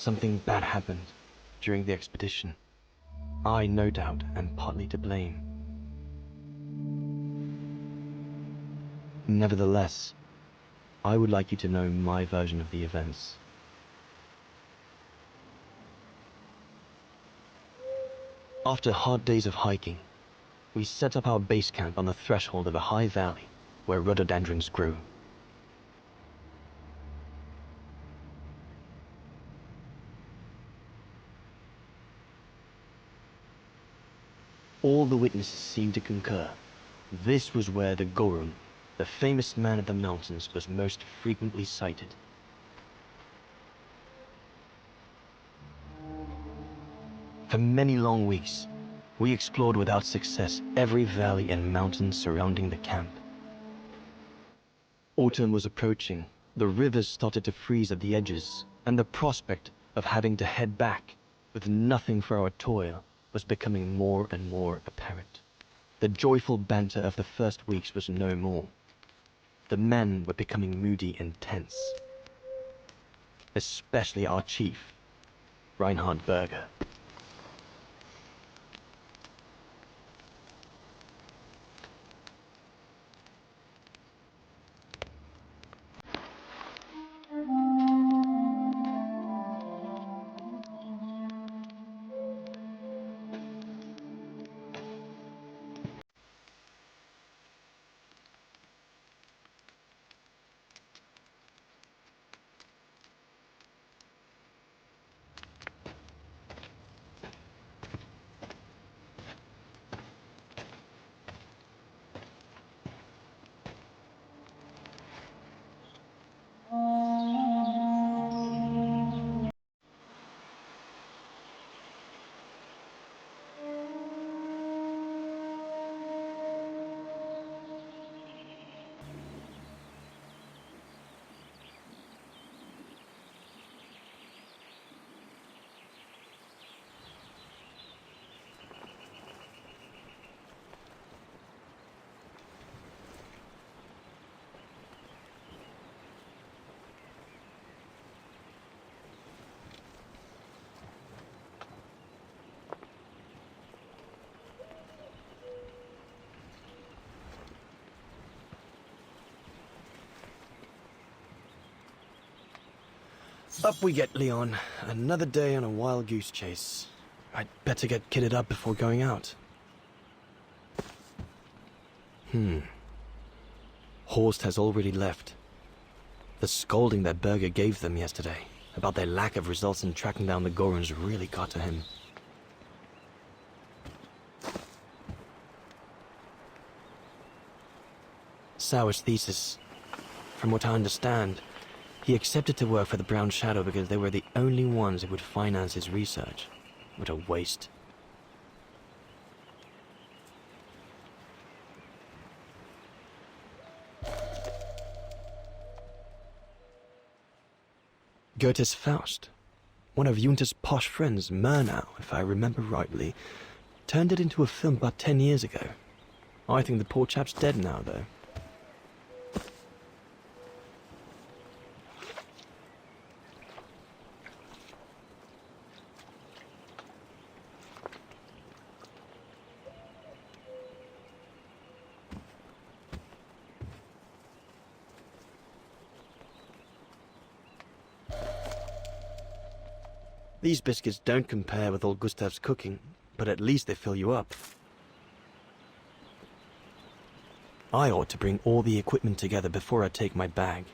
Something bad happened during the expedition. I, no doubt, am partly to blame. Nevertheless, I would like you to know my version of the events. After hard days of hiking, we set up our base camp on the threshold of a high valley where rhododendrons grew. All the witnesses seemed to concur. This was where the Gorun, the famous man of the mountains, was most frequently sighted. For many long weeks, we explored without success every valley and mountain surrounding the camp. Autumn was approaching, the rivers started to freeze at the edges, and the prospect of having to head back with nothing for our toil was becoming more and more apparent. The joyful banter of the first weeks was no more. The men were becoming moody and tense. Especially our chief, Reinhard Berger. Up we get, Leon. Another day on a wild goose chase. I'd better get kitted up before going out. Horst has already left. The scolding that Berger gave them yesterday about their lack of results in tracking down the Goruns really got to him. Sauer's thesis. From what I understand, he accepted to work for the Brown Shadow because they were the only ones who would finance his research. What a waste. Goethe's Faust, one of Junter's posh friends, Murnau, if I remember rightly, turned it into a film about 10 years ago. I think the poor chap's dead now, though. These biscuits don't compare with old Gustav's cooking, but at least they fill you up. I ought to bring all the equipment together before I take my bag.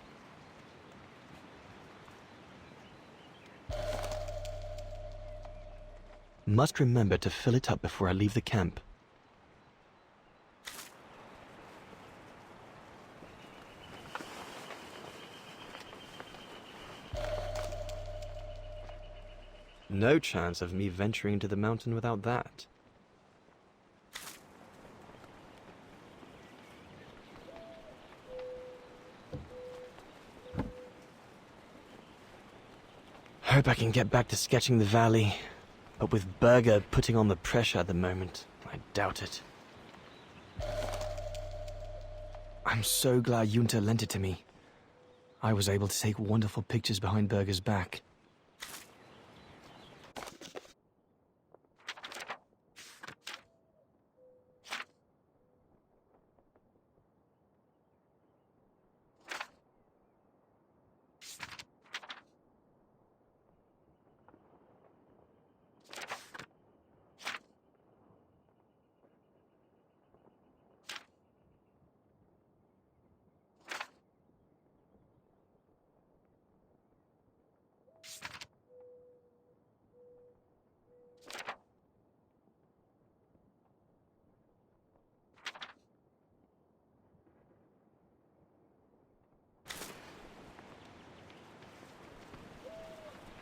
Must remember to fill it up before I leave the camp. No chance of me venturing into the mountain without that. Hope I can get back to sketching the valley, but with Berger putting on the pressure at the moment, I doubt it. I'm so glad Junter lent it to me. I was able to take wonderful pictures behind Berger's back.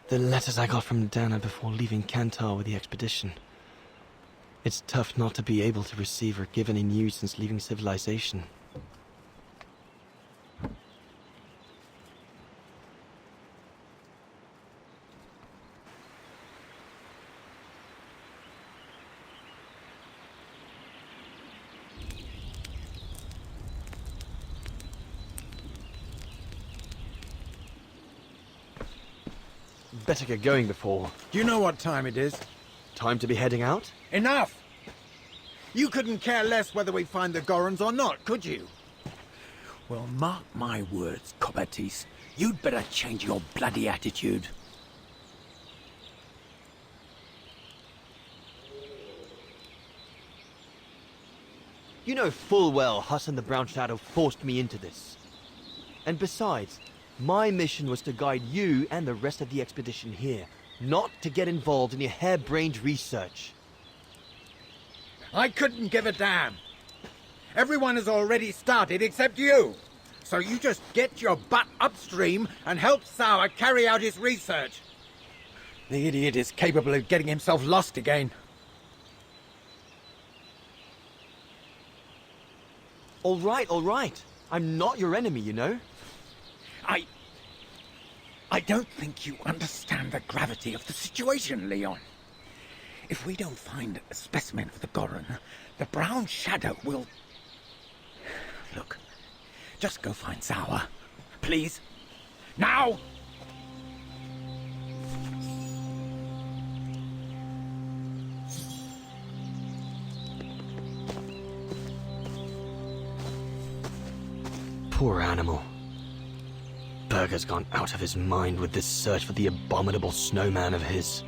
The letters I got from Dana before leaving Kantar with the expedition. It's tough not to be able to receive or give any news since leaving civilization. Better get going before... Do you know what time it is? Time to be heading out? Enough! You couldn't care less whether we find the Gorons or not, could you? Well, mark my words, Cobatis. You'd better change your bloody attitude. You know full well Huss and the Brown Shadow forced me into this. And besides, my mission was to guide you and the rest of the expedition here, not to get involved in your harebrained research. I couldn't give a damn. Everyone has already started except you. So you just get your butt upstream and help Sauer carry out his research. The idiot is capable of getting himself lost again. All right. I'm not your enemy, you know. I don't think you understand the gravity of the situation, Leon. If we don't find a specimen for the Goron, the Brown Shadow will... Look, just go find Sauer. Please. Now! Poor animal. Berger's gone out of his mind with this search for the abominable snowman of his.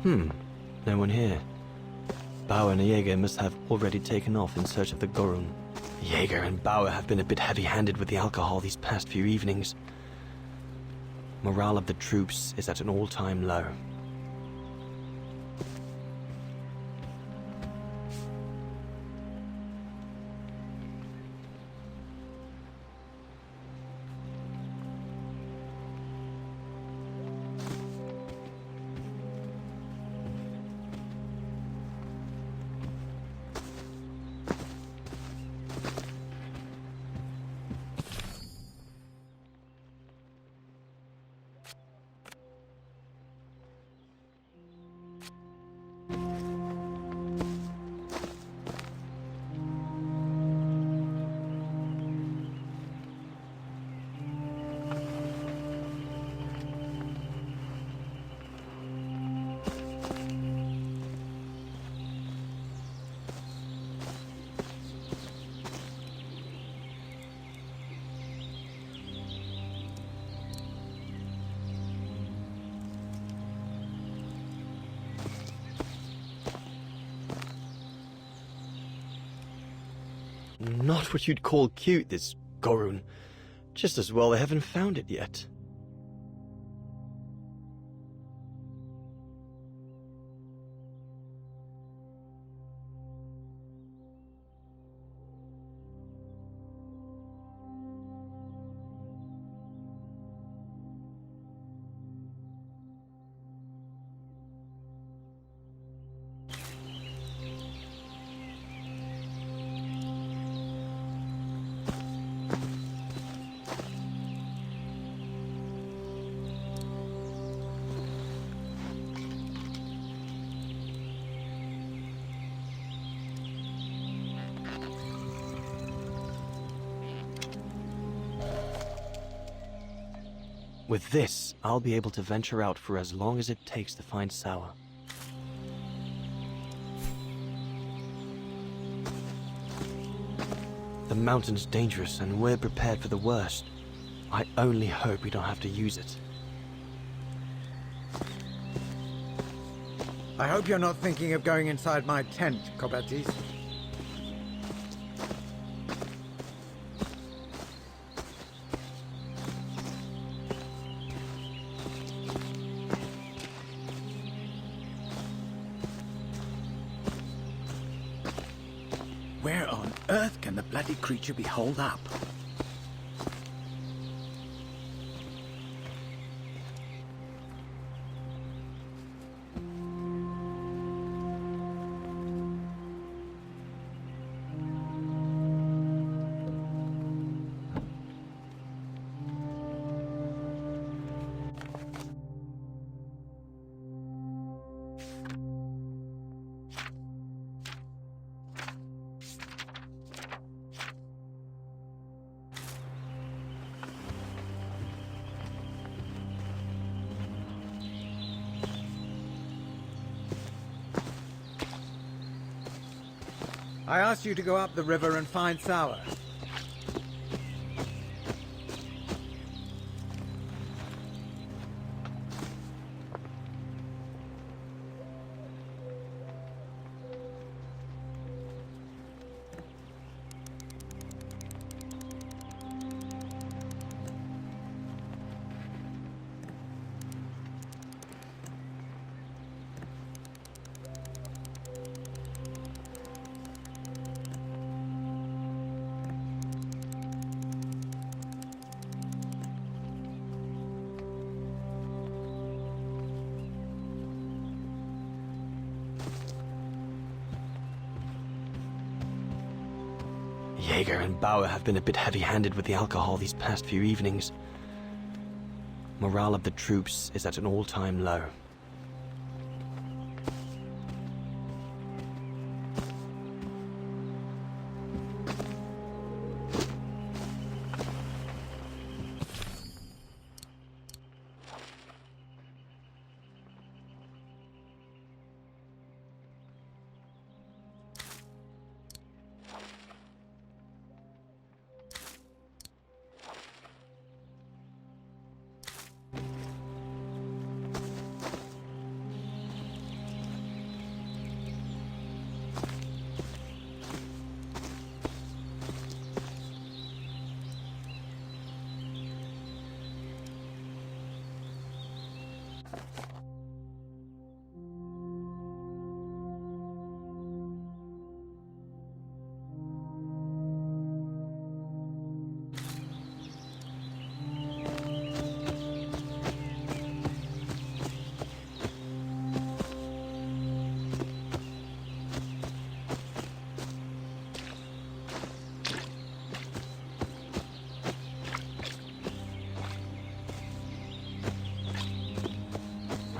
No one here. Bauer and Jaeger must have already taken off in search of the Gorun. Jaeger and Bauer have been a bit heavy-handed with the alcohol these past few evenings. Morale of the troops is at an all-time low. Not what you'd call cute, this Gorun. Just as well they haven't found it yet. With this, I'll be able to venture out for as long as it takes to find Sauer. The mountain's dangerous and we're prepared for the worst. I only hope we don't have to use it. I hope you're not thinking of going inside my tent, Kobatis. Where can the bloody creature be holed up? I asked you to go up the river and find Sour. Jaeger and Bauer have been a bit heavy-handed with the alcohol these past few evenings. Morale of the troops is at an all-time low.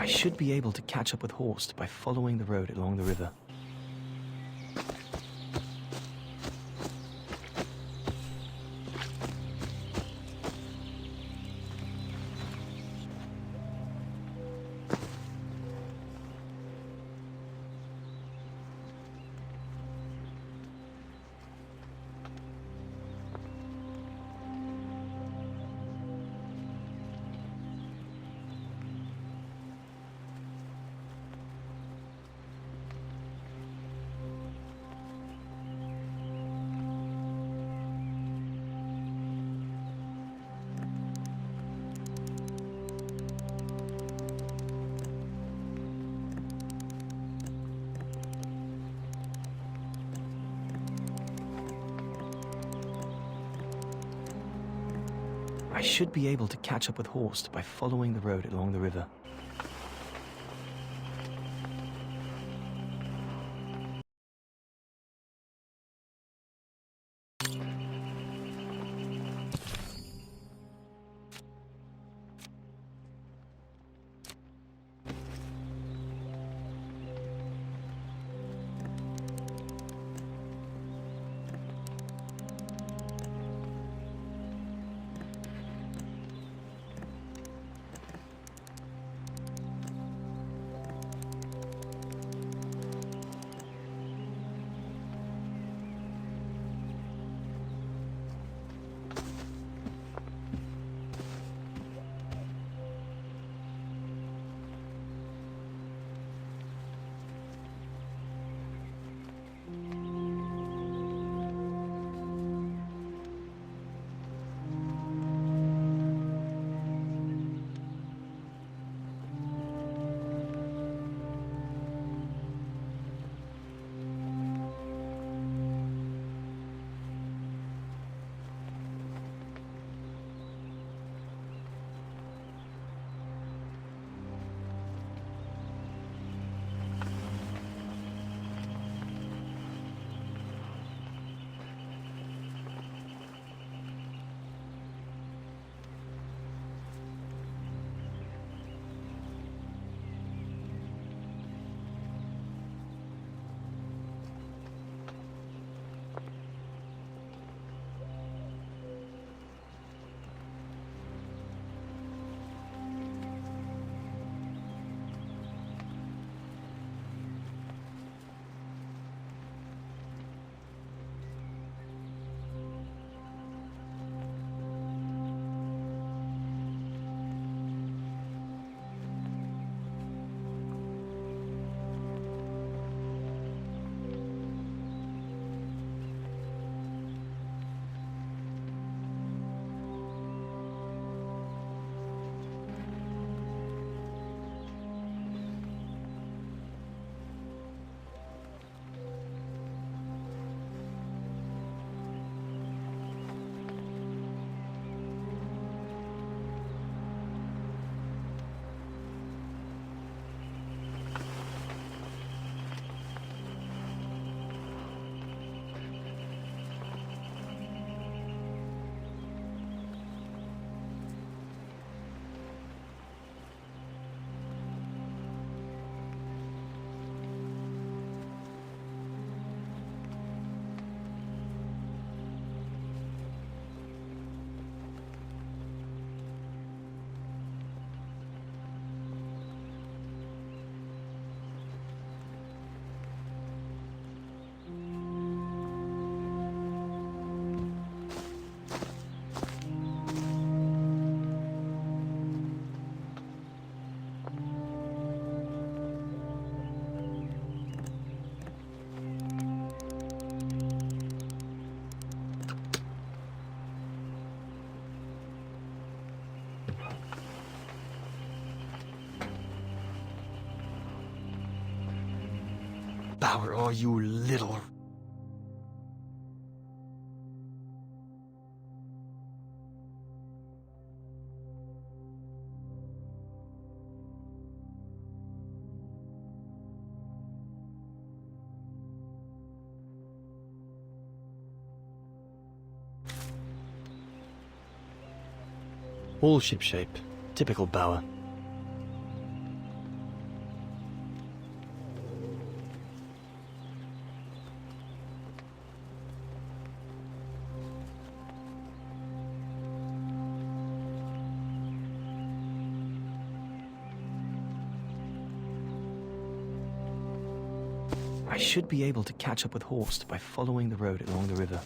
I should be able to catch up with Horst by following the road along the river. I should be able to catch up with Horst by following the road along the river. Bauer, oh, you little... All shipshape. Typical Bauer. I should be able to catch up with Horst by following the road along the river.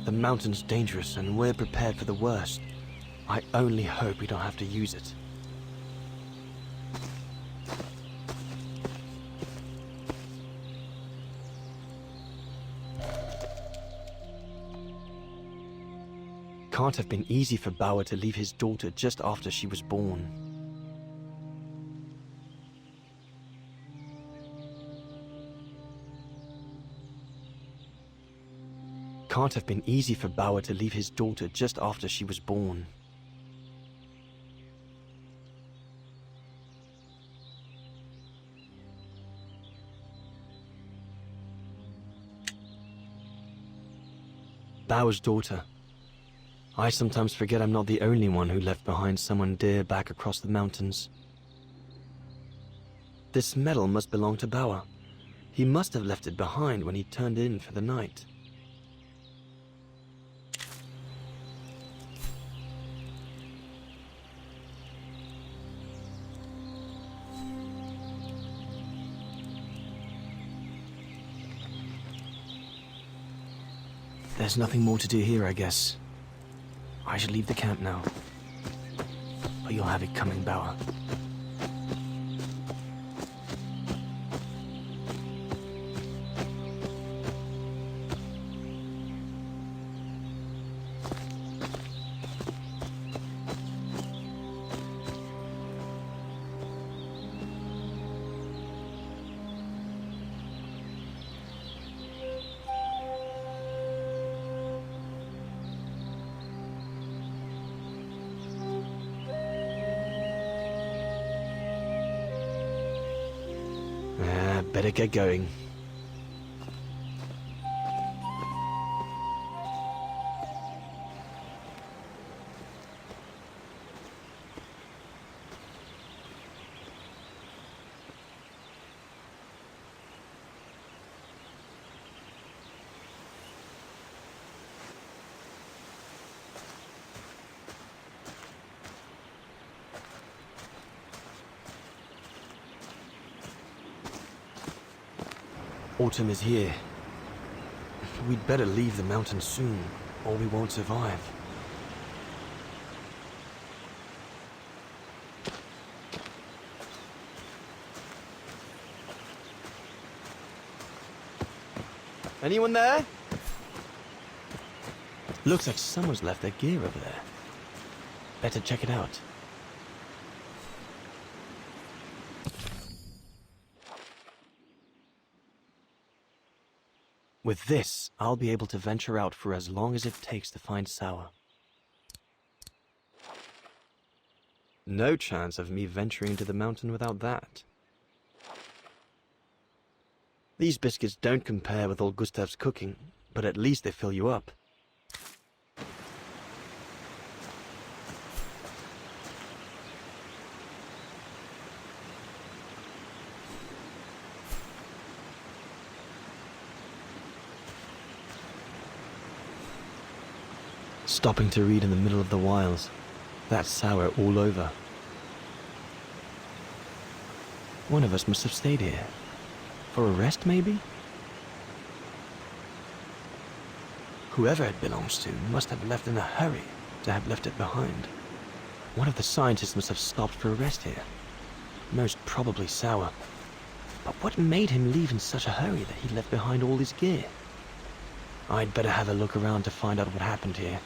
The mountain's dangerous and we're prepared for the worst. I only hope we don't have to use it. Can't have been easy for Bauer to leave his daughter just after she was born. Can't have been easy for Bauer to leave his daughter just after she was born. Bauer's daughter. I sometimes forget I'm not the only one who left behind someone dear back across the mountains. This medal must belong to Bauer. He must have left it behind when he turned in for the night. There's nothing more to do here, I guess. I should leave the camp now. But you'll have it coming, Bauer. Better get going. Autumn is here. We'd better leave the mountain soon, or we won't survive. Anyone there? Looks like someone's left their gear over there. Better check it out. With this, I'll be able to venture out for as long as it takes to find Sour. No chance of me venturing to the mountain without that. These biscuits don't compare with old Gustav's cooking, but at least they fill you up. Stopping to read in the middle of the wilds. That's sour all over. One of us must have stayed here. For a rest, maybe? Whoever it belongs to must have left in a hurry to have left it behind. One of the scientists must have stopped for a rest here. Most probably Sour. But what made him leave in such a hurry that he left behind all his gear? I'd better have a look around to find out what happened here.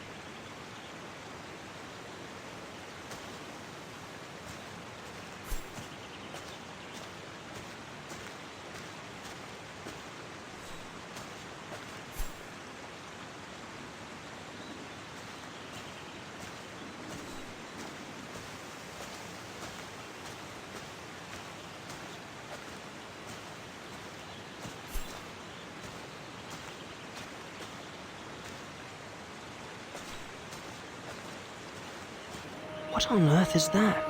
What on earth is that?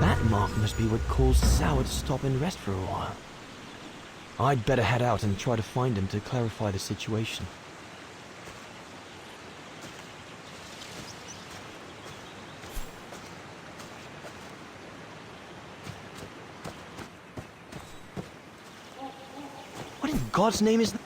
That mark must be what caused Sour to stop and rest for a while. I'd better head out and try to find him to clarify the situation. What in God's name is that?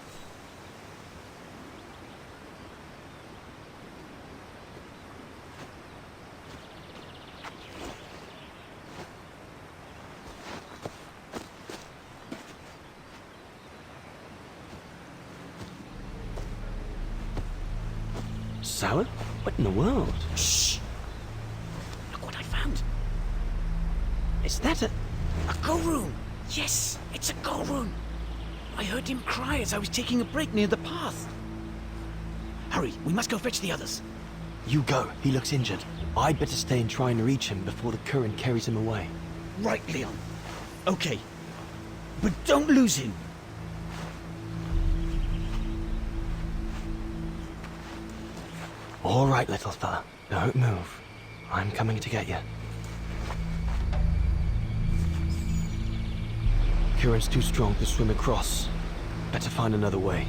Sour? What in the world? Shh! Look what I found. Is that a... A go room! Yes, it's a go room! I heard him cry as I was taking a break near the path. Hurry, we must go fetch the others. You go. He looks injured. I'd better stay and try and reach him before the current carries him away. Right, Leon. Okay. But don't lose him. All right, little fella. Don't move. I'm coming to get you. Current's too strong to swim across. Better find another way.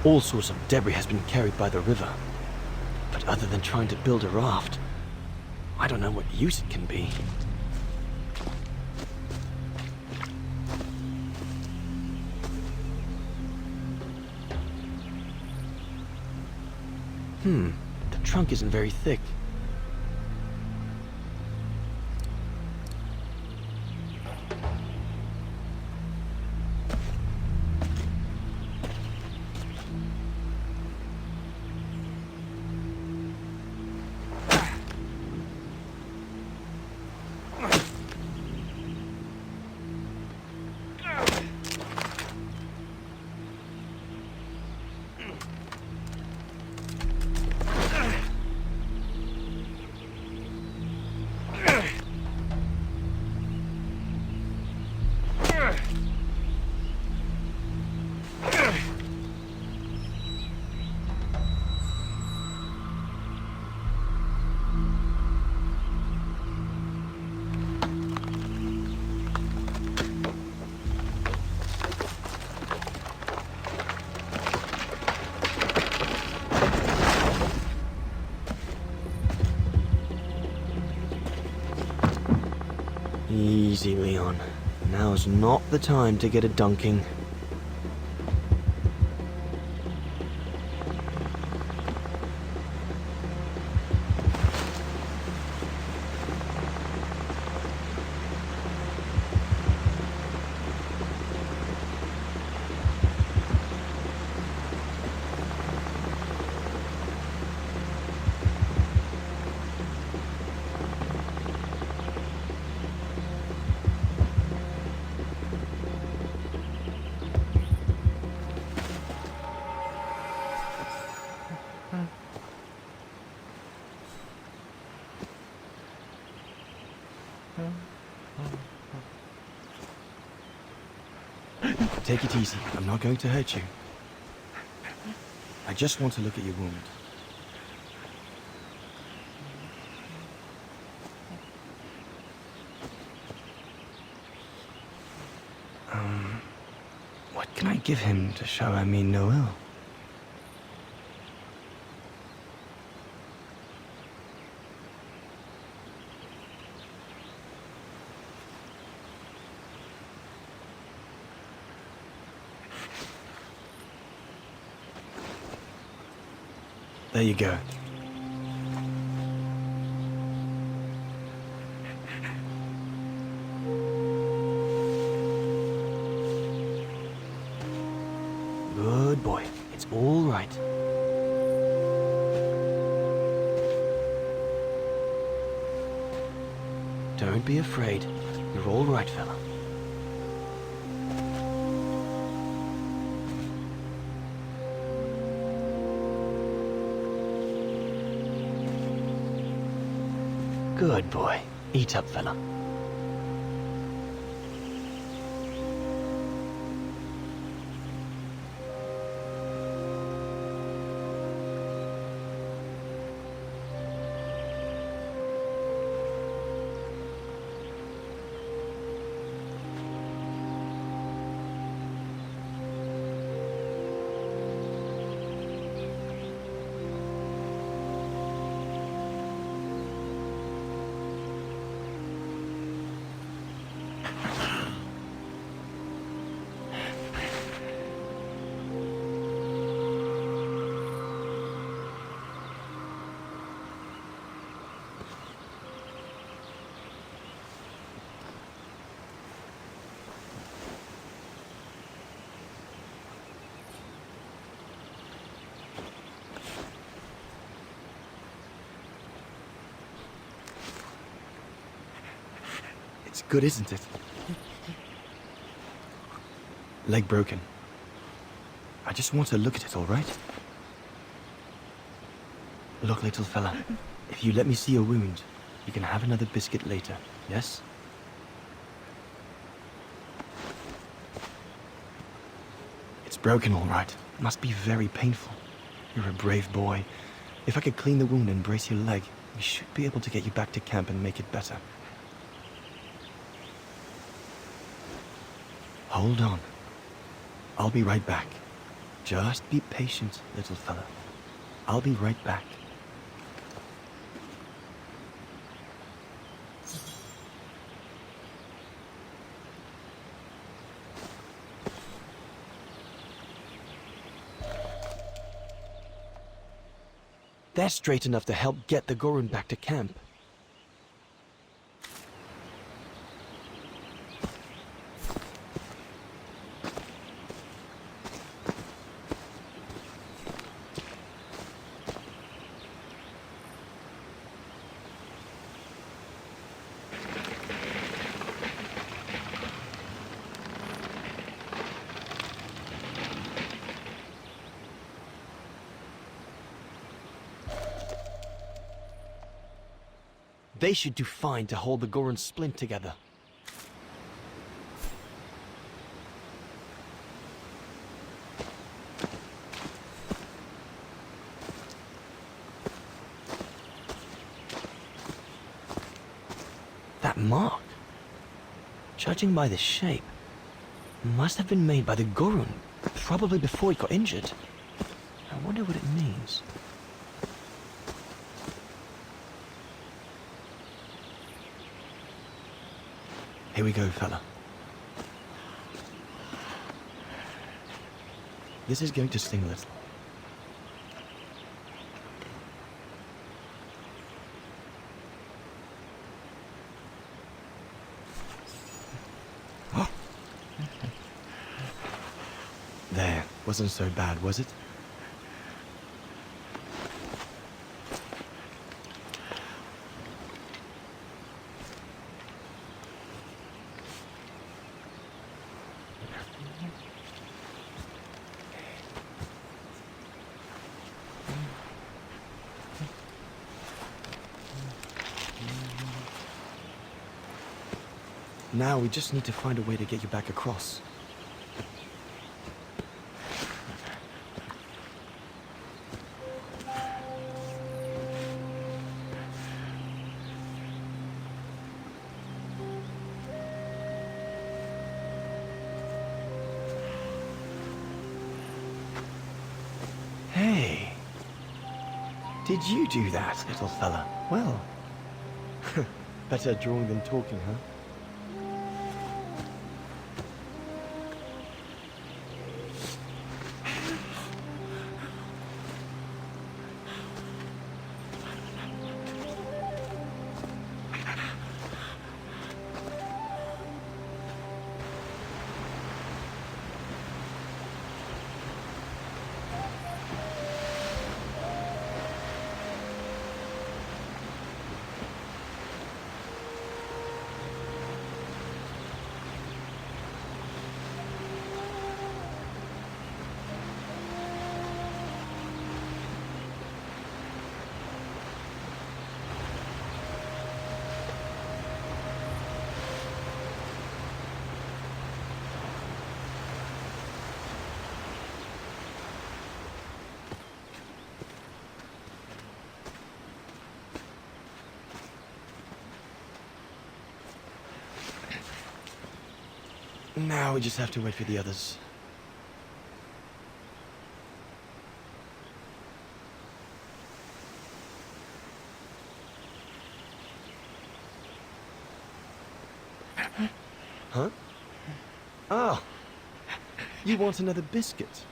All sorts of debris has been carried by the river. But other than trying to build a raft, I don't know what use it can be. The trunk isn't very thick. Easy, Leon. Now's not the time to get a dunking. Take it easy. I'm not going to hurt you. I just want to look at your wound. What can I give him to show I mean no ill? There you go. Good boy. It's all right. Don't be afraid. You're all right, fella. Good boy. Eat up, fella. It's good, isn't it? Leg broken. I just want to look at it, all right? Look, little fella, if you let me see your wound, you can have another biscuit later, yes? It's broken, all right. It must be very painful. You're a brave boy. If I could clean the wound and brace your leg, we should be able to get you back to camp and make it better. Hold on. I'll be right back. Just be patient, little fella. I'll be right back. They're straight enough to help get the Gorun back to camp. They should do fine to hold the Gorun splint together. That mark, judging by the shape, must have been made by the Gorun, probably before he got injured. I wonder what it means. Here we go, fella. This is going to sting a little. There, wasn't so bad, was it? Now we just need to find a way to get you back across. Did you do that, little fella? Well, better drawing than talking, huh? Now we just have to wait for the others. Huh? Ah! You want another biscuit?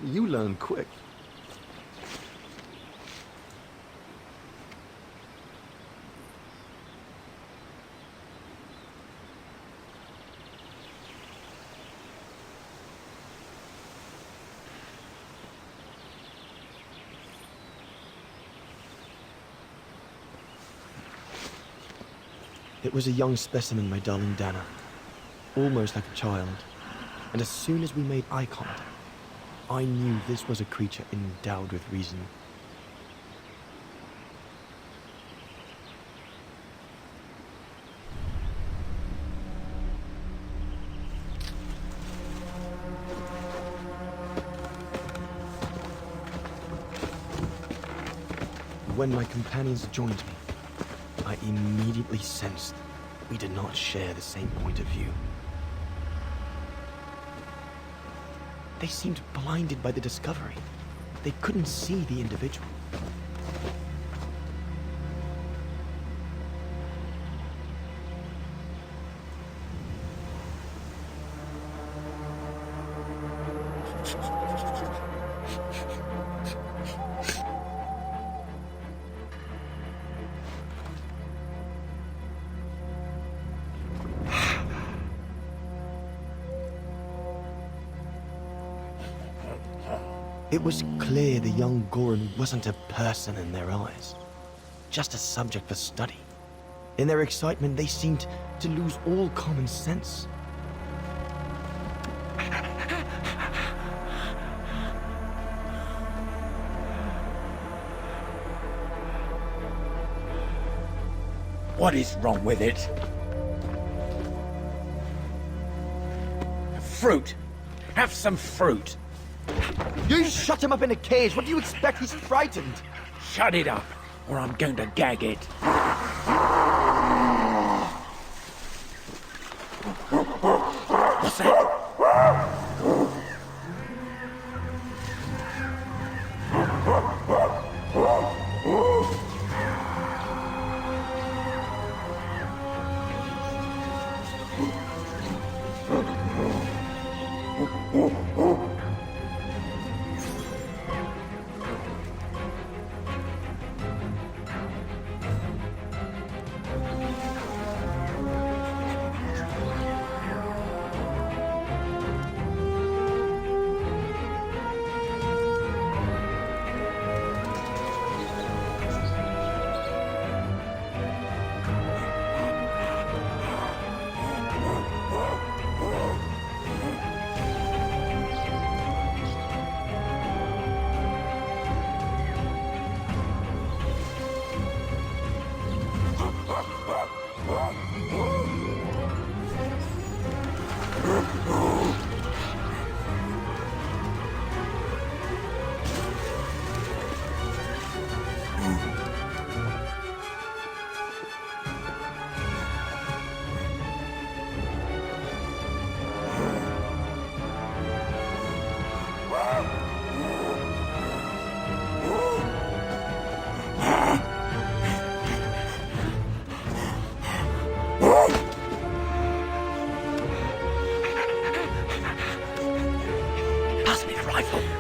You learn quick. It was a young specimen, my darling Dana. Almost like a child. And as soon as we made eye contact, I knew this was a creature endowed with reason. When my companions joined me, I immediately sensed we did not share the same point of view. They seemed blinded by the discovery. They couldn't see the individual. It was clear the young Goran wasn't a person in their eyes, just a subject for study. In their excitement, they seemed to lose all common sense. What is wrong with it? Fruit. Have some fruit. You shut him up in a cage. What do you expect? He's frightened. Shut it up, or I'm going to gag it. What's that?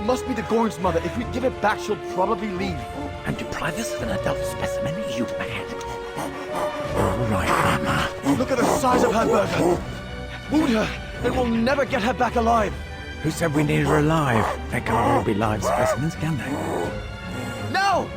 Must be the Gorn's mother. If we give it back, she'll probably leave. And deprive us of an adult specimen? Are you mad? All right, Mama. Look at the size of her, Burger. Wound her, and we'll never get her back alive. Who said we need her alive? They can't all be live specimens, can they? No!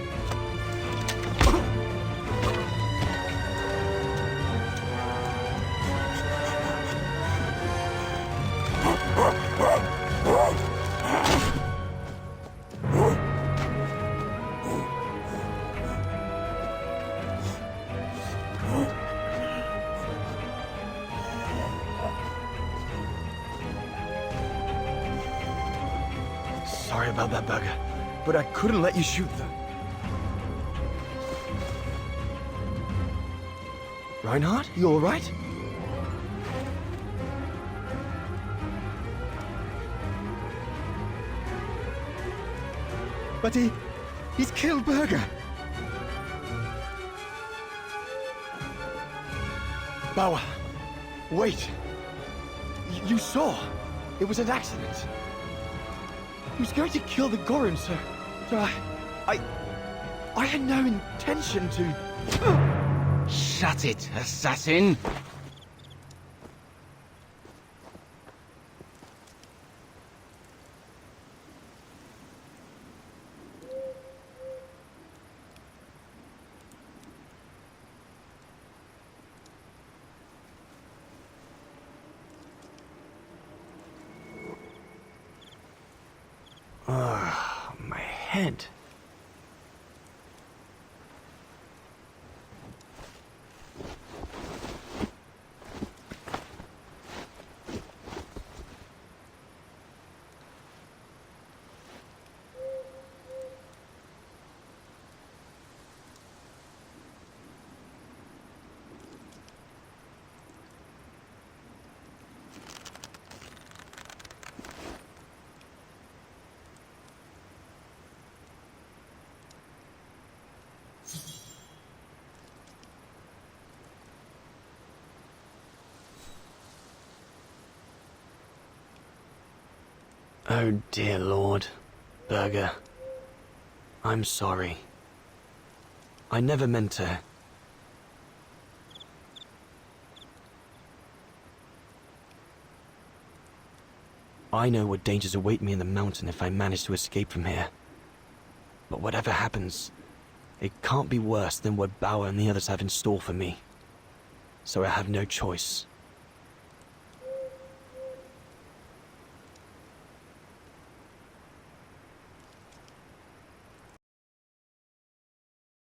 Sorry about that, Burger, but I couldn't let you shoot them. Reinhardt, you all right? But he's killed Burger. Bauer, wait. You saw. It was an accident. He was going to kill the Gorin, sir. So I had no intention to... Shut it, assassin! My head. Oh dear Lord, Burger. I'm sorry. I never meant to... I know what dangers await me in the mountain if I manage to escape from here. But whatever happens, it can't be worse than what Bauer and the others have in store for me. So I have no choice